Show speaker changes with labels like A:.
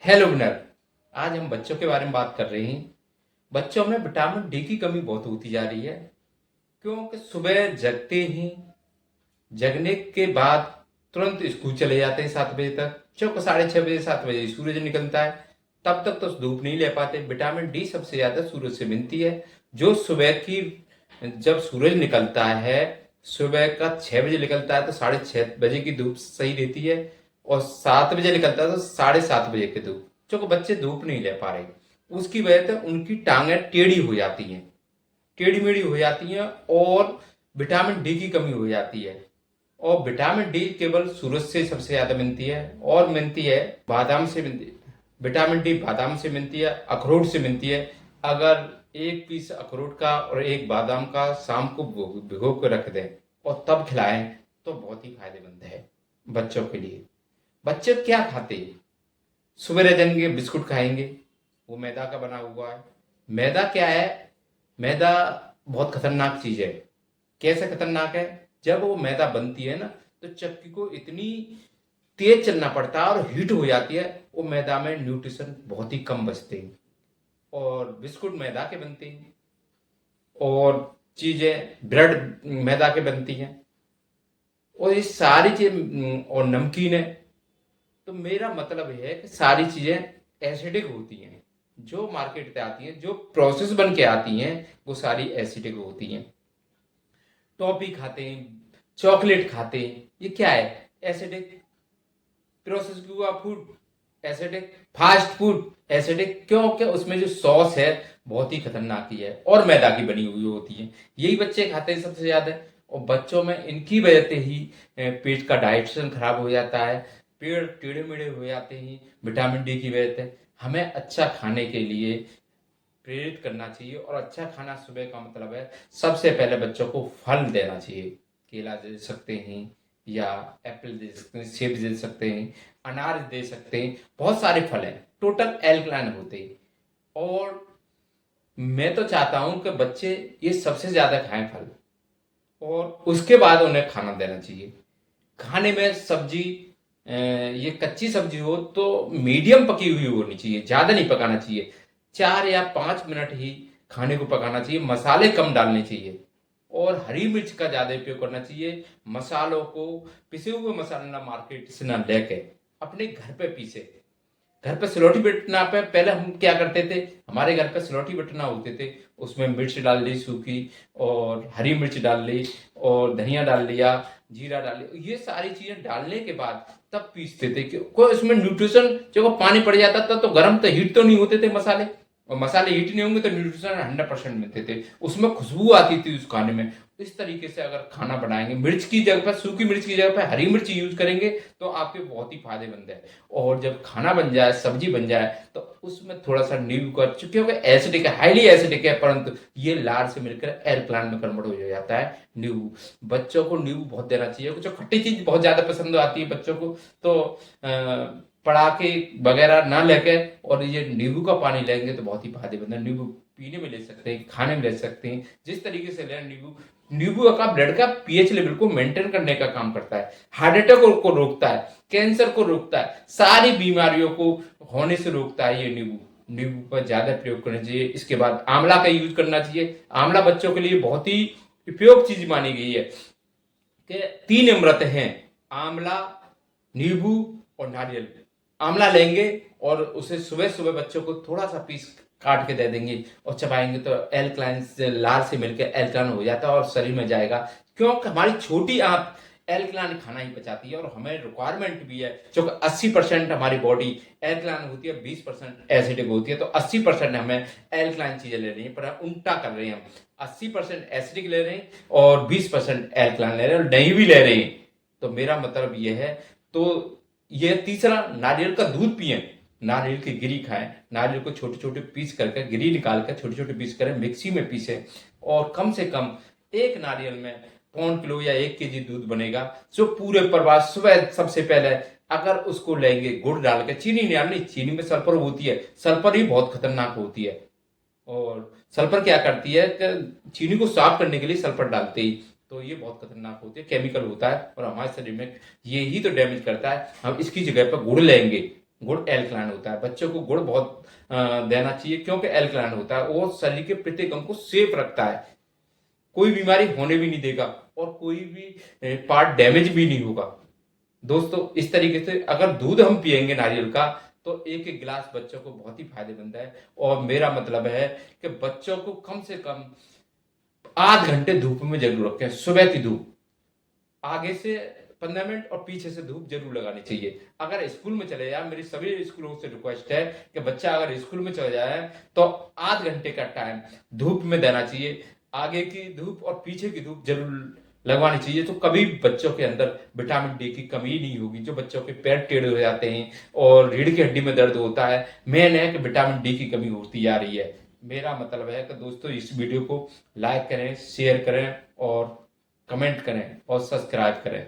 A: Hello winner. आज हम बच्चों के बारे में बात कर रहे हैं। बच्चों में विटामिन डी की कमी बहुत होती जा रही है, क्योंकि सुबह जगते ही जगने के बाद तुरंत स्कूल चले जाते हैं 7 बजे तक। चौक 6:30 बजे 7 बजे सूरज निकलता है, तब तक तो धूप नहीं ले पाते। विटामिन डी सबसे ज्यादा सूरज से मिलती है। जो सुबह की जब सूरज निकलता है, सुबह का 6 बजे निकलता है तो 6:30 बजे की धूप सही रहती है, और 7 बजे निकलता है तो 7:30 बजे की धूप। क्योंकि बच्चे धूप नहीं ले पा रहे, उसकी वजह से उनकी टांगें टेढ़ी हो जाती हैं, टेढ़ी मेढ़ी हो जाती हैं, और विटामिन डी की कमी हो जाती है। और विटामिन डी केवल सूरज से सबसे ज्यादा मिलती है, और मिलती है बादाम से मिलती है। विटामिन डी बादाम से मिलती है, अखरोट से मिलती है। अगर एक पीस अखरोट का और एक बादाम का शाम को भिगो कर रख दें और तब खिलाएं तो बहुत ही फायदेमंद है बच्चों के लिए। बच्चे क्या खाते हैं? सुबह रजेंगे बिस्कुट खाएंगे, वो मैदा का बना हुआ है। मैदा क्या है? मैदा बहुत खतरनाक चीज है। कैसे खतरनाक है? जब वो मैदा बनती है ना, तो चक्की को इतनी तेज चलना पड़ता है और हीट हो जाती है, वो मैदा में न्यूट्रिशन बहुत ही कम बचते हैं। और बिस्कुट मैदा के बनते हैं, और चीजें ब्रेड मैदा के बनती हैं, और ये सारी चीज और नमकीन है। तो मेरा मतलब है कि सारी चीजें एसिडिक होती हैं। जो मार्केट पे आती हैं, जो प्रोसेस बन के आती हैं, वो सारी एसिडिक होती हैं। टॉफी खाते हैं, चॉकलेट खाते हैं, ये क्या है? एसिडिक। प्रोसेस हुआ food acidic, fast food acidic. क्योंकि उसमें जो सॉस है बहुत ही खतरनाक ही है, और मैदा की बनी हुई होती है। यही बच्चे खाते हैं सबसे ज्यादा, और बच्चों में इनकी वजह से ही पेट का डाइजेशन खराब हो जाता है, पेट टेढ़े मेढ़े हो जाते हैं विटामिन डी की वजह से। हमें अच्छा खाने के लिए प्रेरित करना चाहिए, और अच्छा खाना सुबह का मतलब है सबसे पहले बच्चों को फल देना चाहिए। केला दे सकते हैं, या एप्पल दे सकते हैं, सेब दे सकते हैं, अनार दे सकते हैं। बहुत सारे फल हैं, टोटल एल्कलाइन होते हैं। और मैं तो चाहता हूं कि बच्चे ये सबसे ज्यादा खाएं फल, और उसके बाद उन्हें खाना देना चाहिए। खाने में सब्जी, ये कच्ची सब्जी हो तो मीडियम पकी हुई होनी चाहिए, ज्यादा नहीं पकाना चाहिए। 4 या 5 मिनट ही खाने को पकाना चाहिए, मसाले कम डालने चाहिए, और हरी मिर्च का ज्यादा उपयोग करना चाहिए। मसालों को पिसे हुए मसाले ना मार्केट से ना लेके अपने घर पे पीसे। घर पे सिलौटी बटना पे पहले हम क्या करते थे, हमारे घर पे सिलौटी बटना होते थे, उसमें मिर्च डाल ली सूखी, और हरी मिर्च डाल ली, और धनिया डाल लिया, जीरा डाल लिया। ये सारी चीजें डालने के बाद तब पीसते थे। कोई उसमें न्यूट्रिशन, जब पानी पड़ जाता था तो गर्म तो हीट तो नहीं होते थे मसाले, और मसाले हीट नहीं होंगे तो न्यूट्रिशन 100% मिलते थे। उसमें खुशबू आती थी उस खाने में। इस तरीके से अगर खाना बनाएंगे, मिर्च की जगह पर, सूखी मिर्च की जगह पर हरी मिर्च यूज करेंगे, तो आपके बहुत ही फायदेमंद है। और जब खाना बन जाए, सब्जी बन जाए, तो उसमें थोड़ा सा नींबू का, चूंकि एसिडिक है, हाईली एसिडिक है, परंतु ये लार से मिलकर एल्कलाइन में कन्वर्ट हो जाता है नींबू। बच्चों को नींबू बहुत देना चाहिए। कुछ खट्टी चीज बहुत ज्यादा पसंद आती है बच्चों को, तो पड़ाके वगैरह ना लेके और ये नींबू का पानी लेंगे तो बहुत ही फायदेमंद है। नींबू पीने में ले सकते हैं, खाने में ले सकते हैं, जिस तरीके से लें नींबू। नींबू का ब्लड का पीएच लेवल को मेंटेन करने का काम करता है, हार्ट अटैक को रोकता है, कैंसर को रोकता है, सारी बीमारियों को होने से रोकता है ये नींबू। नींबू का ज्यादा प्रयोग करना चाहिए। इसके बाद आंवला का यूज करना चाहिए। आंवला बच्चों के लिए बहुत ही उपयोग चीज मानी गई है, कि 3 अमृत हैं: आंवला, नींबू और नारियल। आंवला लेंगे और उसे सुबह सुबह बच्चों को थोड़ा सा पीस काट के दे देंगे और चबाएंगे, तो एल्कलाइन से, लार से मिलकर एल्कलाइन हो जाता है और शरीर में जाएगा। क्योंकि हमारी छोटी आंत एल्कलाइन खाना ही पचाती है, और हमें रिक्वायरमेंट भी है। जो 80% हमारी बॉडी एल्कलाइन होती है, 20% एसिडिक होती है। तो 80% हमें एल्कलाइन चीजें ले रही है, पर हम उल्टा कर रहे हैं। हम 80% एसिडिक ले रहे हैं और 20% एल्कलाइन ले रहे हैं, और दही भी ले रहे हैं। तो मेरा मतलब यह है। तो ये तीसरा, नारियल का दूध पिए, नारियल की गिरी खाएं। नारियल को छोटे छोटे पीस करके, गिरी निकाल कर छोटे छोटे पीस करें, मिक्सी में पीसे, और कम से कम एक नारियल में 1 किलो या 1 केजी दूध बनेगा। जो पूरे परिवार सुबह सबसे पहले अगर उसको लेंगे, गुड़ डाल के, चीनी नहीं डालनी, चीनी में सल्फर होती है, सल्फर ही बहुत खतरनाक होती है। और सल्फर क्या करती है कि चीनी को साफ करने के लिए सल्फर डालते ही, तो ये बहुत खतरनाक होती है, केमिकल होता है, और हमारे शरीर में ये ही तो डैमेज करता है। हम इसकी जगह पर गुड़ लेंगे, गुड़ एल्कलाइन होता है। बच्चों को गुड़ बहुत देना चाहिए, क्योंकि एल्कलाइन होता है, वो शरीर के प्रत्येक अंग को सेफ रखता है, कोई बीमारी होने भी नहीं देगा और कोई भी पार्ट डैमेज भी नहीं होगा। दोस्तों, इस तरीके से अगर दूध हम पियेंगे नारियल का, तो एक एक गिलास बच्चों को बहुत ही फायदेमंद है। और मेरा मतलब है कि बच्चों को कम से कम आध घंटे धूप में जरूर रखें। सुबह की धूप आगे से 15 मिनट और पीछे से धूप जरूर लगानी चाहिए। अगर स्कूल में चले जाए, मेरी सभी स्कूलों से रिक्वेस्ट है कि बच्चा अगर स्कूल में चले जाए तो आध घंटे का टाइम धूप में देना चाहिए। आगे की धूप और पीछे की धूप जरूर लगवानी चाहिए, तो कभी बच्चों के अंदर विटामिन डी की कमी नहीं होगी। जो बच्चों के पैर टेढ़े हो जाते हैं और रीढ़ की हड्डी में दर्द होता है, मेन है कि विटामिन डी की कमी होती जा रही है। मेरा मतलब है कि दोस्तों, इस वीडियो को लाइक करें, शेयर करें और कमेंट करें और सब्सक्राइब करें।